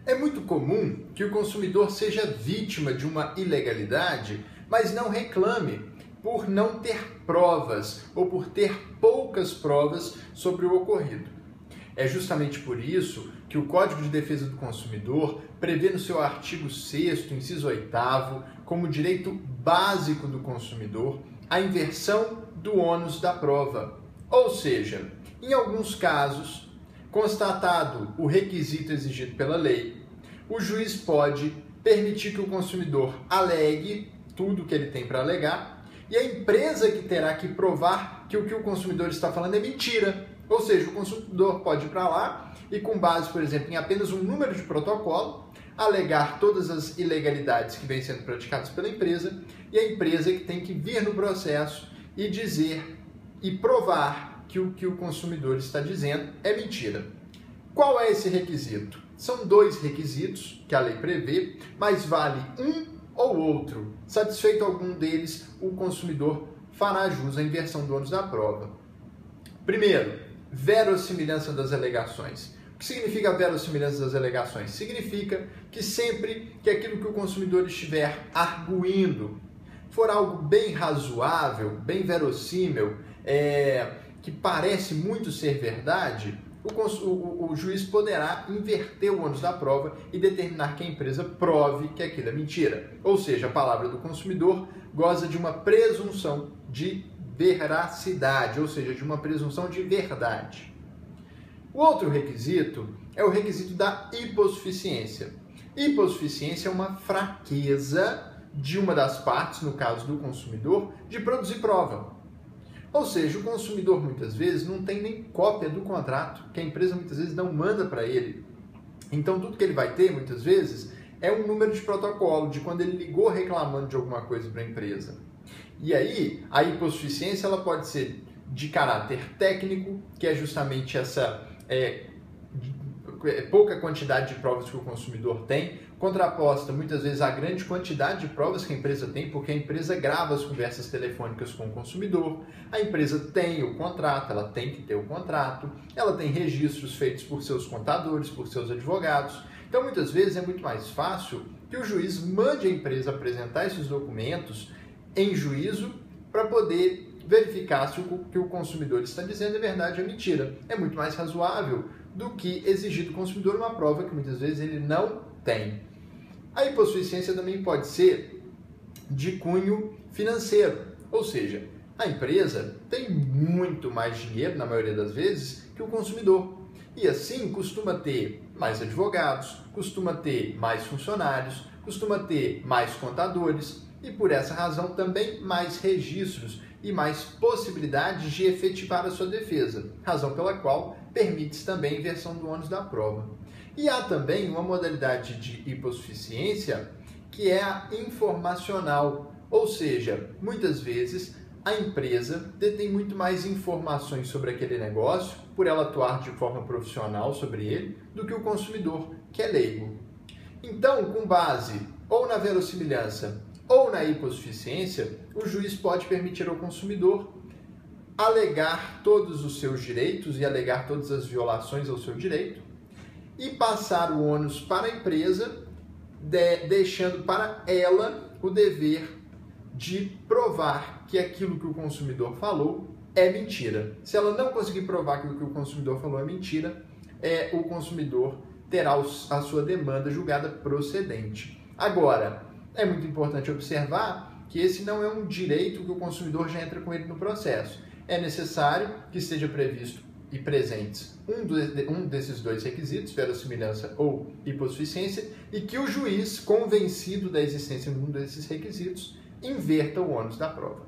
É muito comum que o consumidor seja vítima de uma ilegalidade, mas não reclame por não ter provas ou por ter poucas provas sobre o ocorrido. É justamente por isso que o Código de Defesa do Consumidor prevê no seu artigo 6º, inciso 8º, como direito básico do consumidor, a inversão do ônus da prova. Ou seja, em alguns casos, constatado o requisito exigido pela lei, o juiz pode permitir que o consumidor alegue tudo o que ele tem para alegar e a empresa que terá que provar que o consumidor está falando é mentira. Ou seja, o consumidor pode ir para lá e, com base, por exemplo, em apenas um número de protocolo, alegar todas as ilegalidades que vêm sendo praticadas pela empresa e a empresa que tem que vir no processo e dizer e provar que o que o consumidor está dizendo é mentira. Qual é esse requisito? São 2 requisitos que a lei prevê, mas vale um ou outro. Satisfeito algum deles, o consumidor fará jus à inversão do ônus da prova. Primeiro, verossimilhança das alegações. O que significa a verossimilhança das alegações? Significa que sempre que aquilo que o consumidor estiver arguindo for algo bem razoável, bem verossímil, que parece muito ser verdade, o juiz poderá inverter o ônus da prova e determinar que a empresa prove que aquilo é mentira. Ou seja, a palavra do consumidor goza de uma presunção de veracidade, ou seja, de uma presunção de verdade. O outro requisito é o requisito da hipossuficiência. Hipossuficiência é uma fraqueza de uma das partes, no caso do consumidor, de produzir prova. Ou seja, o consumidor muitas vezes não tem nem cópia do contrato, que a empresa muitas vezes não manda para ele. Então tudo que ele vai ter muitas vezes é um número de protocolo de quando ele ligou reclamando de alguma coisa para a empresa. E aí a hipossuficiência ela pode ser de caráter técnico, que é justamente essa pouca quantidade de provas que o consumidor tem, contraposta muitas vezes à grande quantidade de provas que a empresa tem, porque a empresa grava as conversas telefônicas com o consumidor, a empresa tem o contrato, ela tem que ter o contrato, ela tem registros feitos por seus contadores, por seus advogados. Então muitas vezes é muito mais fácil que o juiz mande a empresa apresentar esses documentos em juízo para poder verificar se o que o consumidor está dizendo é verdade ou mentira. É muito mais razoável do que exigir do consumidor uma prova que muitas vezes ele não tem. A hipossuficiência também pode ser de cunho financeiro, ou seja, a empresa tem muito mais dinheiro, na maioria das vezes, que o consumidor. E assim costuma ter mais advogados, costuma ter mais funcionários, costuma ter mais contadores e, por essa razão, também mais registros e mais possibilidades de efetivar a sua defesa, razão pela qual permite-se também a inversão do ônus da prova. E há também uma modalidade de hipossuficiência que é a informacional, ou seja, muitas vezes a empresa detém muito mais informações sobre aquele negócio, por ela atuar de forma profissional sobre ele, do que o consumidor, que é leigo. Então, com base ou na verossimilhança ou na hipossuficiência, o juiz pode permitir ao consumidor alegar todos os seus direitos e alegar todas as violações ao seu direito e passar o ônus para a empresa, deixando para ela o dever de provar que aquilo que o consumidor falou é mentira. Se ela não conseguir provar que o que o consumidor falou é mentira, o consumidor terá a sua demanda julgada procedente. Agora, é muito importante observar que esse não é um direito que o consumidor já entra com ele no processo. É necessário que esteja previsto e presentes um desses 2 requisitos, verossimilhança ou hipossuficiência, e que o juiz, convencido da existência de um desses requisitos, inverta o ônus da prova.